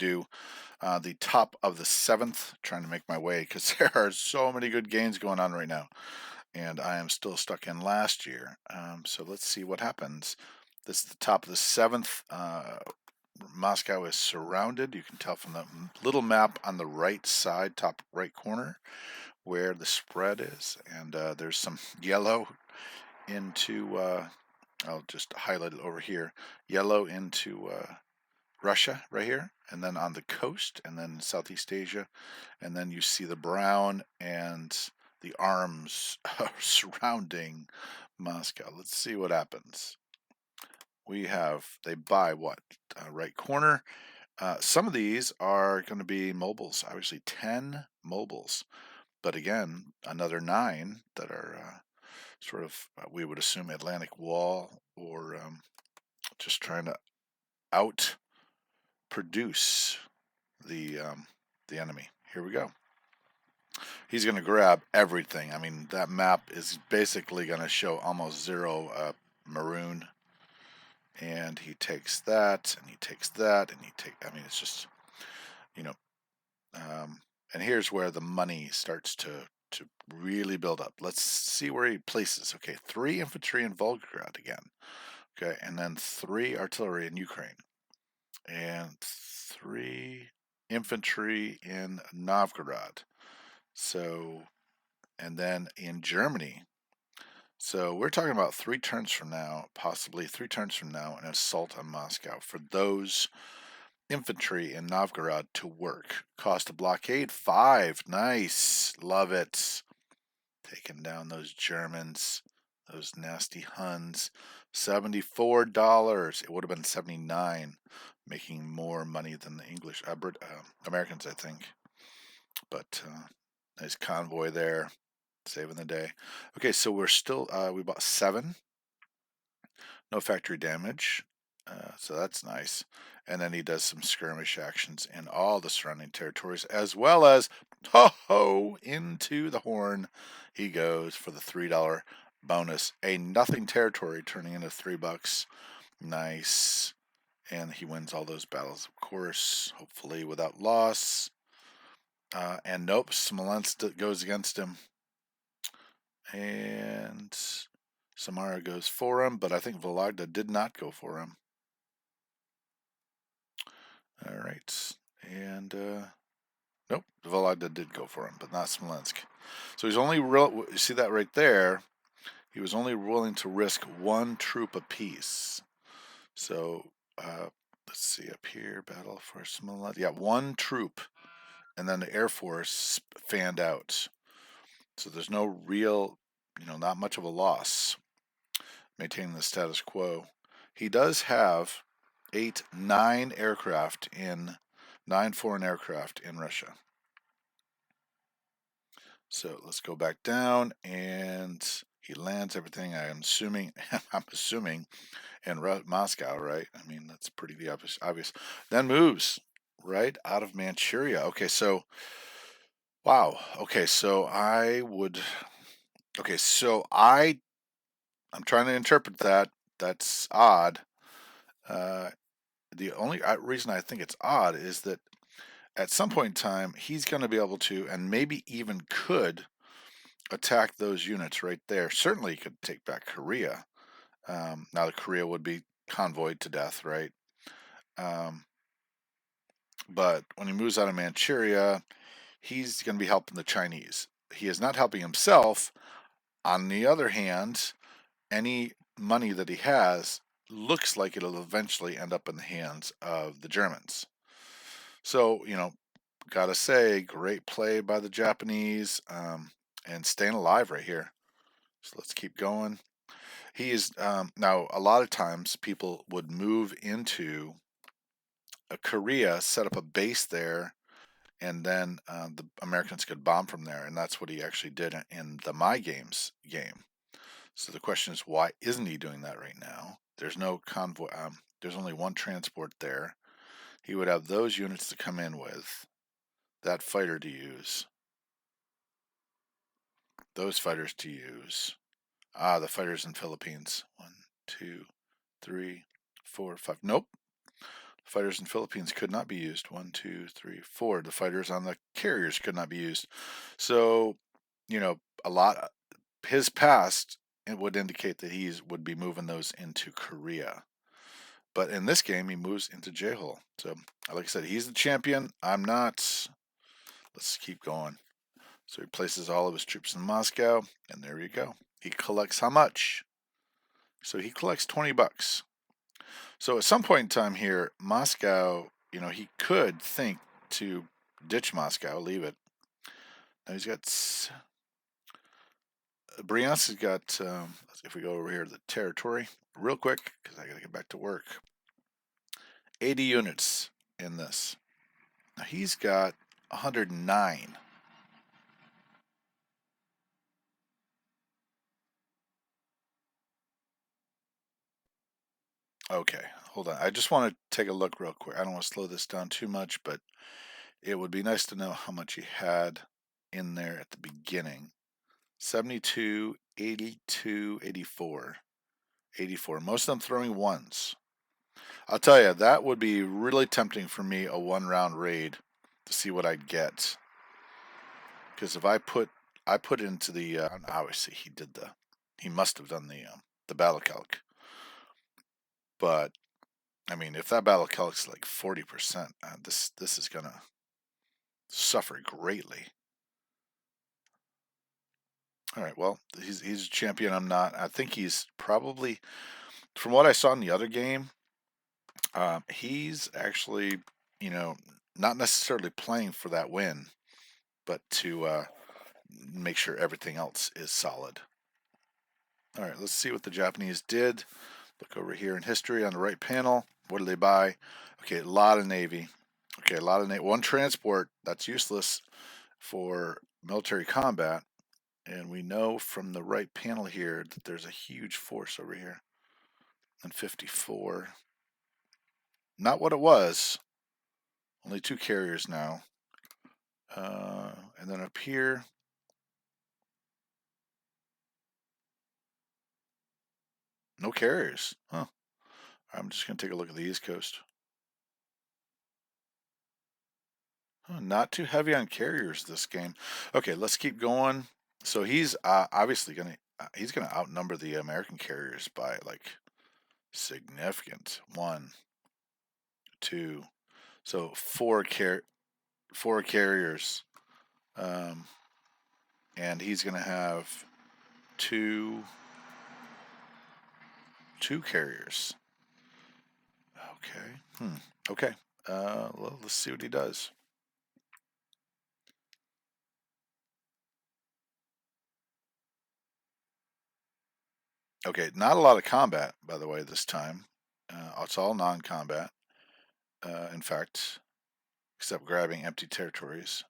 do the top of the 7th, trying to make my way because there are so many good games going on right now. And I am still stuck in last year. So let's see what happens. This is the top of the 7th. Moscow is surrounded. You can tell from the little map on the right side, top right corner, where the spread is. And there's some yellow into, I'll just highlight it over here, yellow into Russia right here, and then on the coast, and then Southeast Asia, and then you see the brown and the arms surrounding Moscow. Let's see what happens. We have, they buy what? Right corner. Some of these are going to be mobiles, obviously 10 mobiles, but again, another 9 that are sort of, we would assume Atlantic Wall or just trying to out produce the enemy. Here we go. He's going to grab everything. I mean, that map is basically going to show almost zero maroon. And he takes that, and he takes that, and I mean, it's just, you know, and here's where the money starts to really build up. Let's see where he places. Okay, 3 infantry in Volgograd again. Okay, and then 3 artillery in Ukraine. And 3 infantry in Novgorod. So, and then in Germany. So we're talking about 3 turns from now, possibly 3 turns from now, an assault on Moscow for those infantry in Novgorod to work. Cost of blockade 5. Nice, love it. Taking down those Germans, those nasty Huns. $74. It would have been 79, making more money than the English, Americans, I think. But nice convoy there, saving the day. Okay, so we're still, we bought 7. No factory damage, so that's nice. And then he does some skirmish actions in all the surrounding territories, as well as, ho-ho, into the horn he goes for the $3 bonus. A nothing territory turning into $3. Nice. And he wins all those battles, of course, hopefully without loss. And nope, Smolensk goes against him. And Samara goes for him, but I think Vologda did not go for him. All right. And nope, Vologda did go for him, but not Smolensk. So he's only you see that right there? He was only willing to risk 1 troop apiece. So let's see up here, battle for Smolensk. Yeah, 1 troop, and then the Air Force fanned out. So there's no real, not much of a loss. Maintaining the status quo. He does have 9 aircraft in 9 foreign aircraft in Russia. So let's go back down, and he lands everything. I'm assuming in Moscow, right? I mean, that's pretty obvious. Then moves right out of Manchuria. Okay, so wow. Okay, so I'm trying to interpret that. That's odd. The only reason I think it's odd is that at some point in time, he's going to be able to, and maybe even could, attack those units right there. Certainly could take back Korea. Now, the Korea would be convoyed to death, right? But when he moves out of Manchuria, he's going to be helping the Chinese. He is not helping himself. On the other hand, any money that he has looks like it'll eventually end up in the hands of the Germans. So, gotta say, great play by the Japanese, and staying alive right here. So let's keep going. He is now, a lot of times people would move into Korea, set up a base there, and then the Americans could bomb from there, and that's what he actually did in the My Games game. So the question is, why isn't he doing that right now? There's no convoy. There's only 1 transport there. He would have those units to come in with, that fighter to use, those fighters to use. The fighters in Philippines. 1, 2, 3, 4, 5. Nope. Fighters in Philippines could not be used. 1, 2, 3, 4. The fighters on the carriers could not be used. So, a lot. His past it would indicate that he would be moving those into Korea. But in this game, he moves into J-Hole. So, like I said, he's the champion. I'm not. Let's keep going. So he places all of his troops in Moscow, and there you go. He collects how much? So he collects $20. So at some point in time here, Moscow, he could think to ditch Moscow, leave it. Now he's got Bryansk has got. If we go over here to the territory real quick, because I got to get back to work. 80 units in this. Now he's got 109. Okay, hold on. I just want to take a look real quick. I don't want to slow this down too much, but it would be nice to know how much he had in there at the beginning. 72, 82, 84. 84. Most of them throwing ones. I'll tell you, that would be really tempting for me, a one-round raid, to see what I'd get. Because if I put into the obviously he must have done the battle calc. But I mean, if that battle calc's like 40%, this is gonna suffer greatly. All right, well, he's a champion. I'm not. I think he's probably, from what I saw in the other game, he's actually, not necessarily playing for that win, but to make sure everything else is solid. All right, let's see what the Japanese did. Look over here in history on the right panel. What did they buy? Okay, a lot of Navy. Okay, a lot of Navy. One transport, that's useless for military combat. And we know from the right panel here that there's a huge force over here. And 54. Not what it was. Only 2 carriers now. And then up here, no carriers. Huh. I'm just going to take a look at the East Coast. Not too heavy on carriers this game. Okay, let's keep going. So he's obviously he's gonna outnumber the American carriers by like significant. 1, 2, so 4 carriers, and he's gonna have two carriers. Okay. Okay. Well, let's see what he does. Okay, not a lot of combat, by the way, this time. It's all non-combat. In fact, except grabbing empty territories.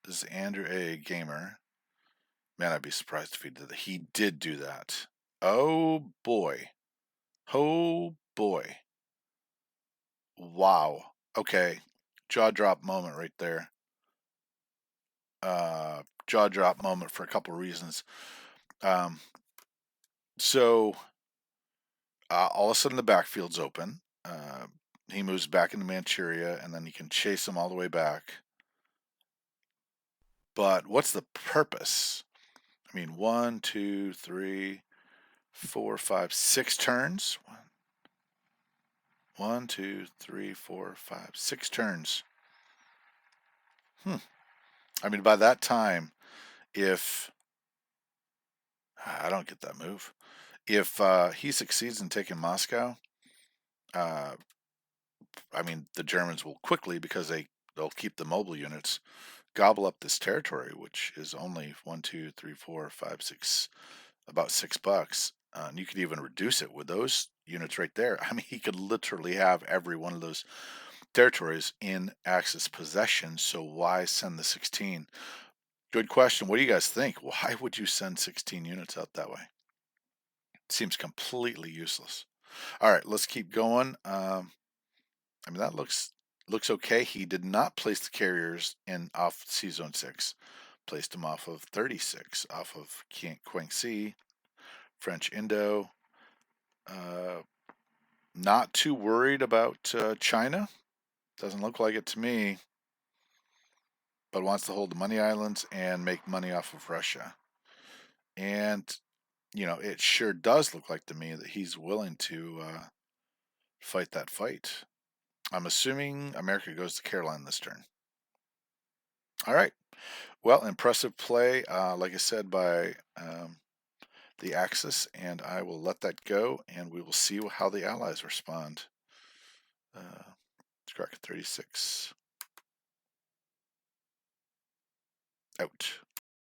This is Andrew A. Gamer. Man, I'd be surprised if he did that. He did do that. Oh boy. Oh boy. Wow. Okay. Jaw drop moment right there. Jaw drop moment for a couple reasons. So all of a sudden the backfield's open. He moves back into Manchuria, and then he can chase him all the way back. But what's the purpose? I mean, 1, 2, 3, 4, 5, 6 turns. 1, 2, 3, 4, 5, 6 turns. I mean, by that time, if I don't get that move, if he succeeds in taking Moscow, I mean, the Germans will quickly, because they'll keep the mobile units, gobble up this territory, which is only 1, 2, 3, 4, 5, 6, about $6. And you could even reduce it with those units right there. I mean, he could literally have every one of those territories in Axis possession. So why send the 16? Good question. What do you guys think? Why would you send 16 units out that way? It seems completely useless. All right, let's keep going. I mean, that looks okay. He did not place the carriers in off C Zone 6. Placed them off of 36, off of Kwangsi, French Indo. Not too worried about China. Doesn't look like it to me. But wants to hold the money islands and make money off of Russia. And, it sure does look like to me that he's willing to fight that fight. I'm assuming America goes to Caroline this turn. All right. Well, impressive play, like I said, by the Axis, and I will let that go, and we will see how the Allies respond. Scrock 36. Out.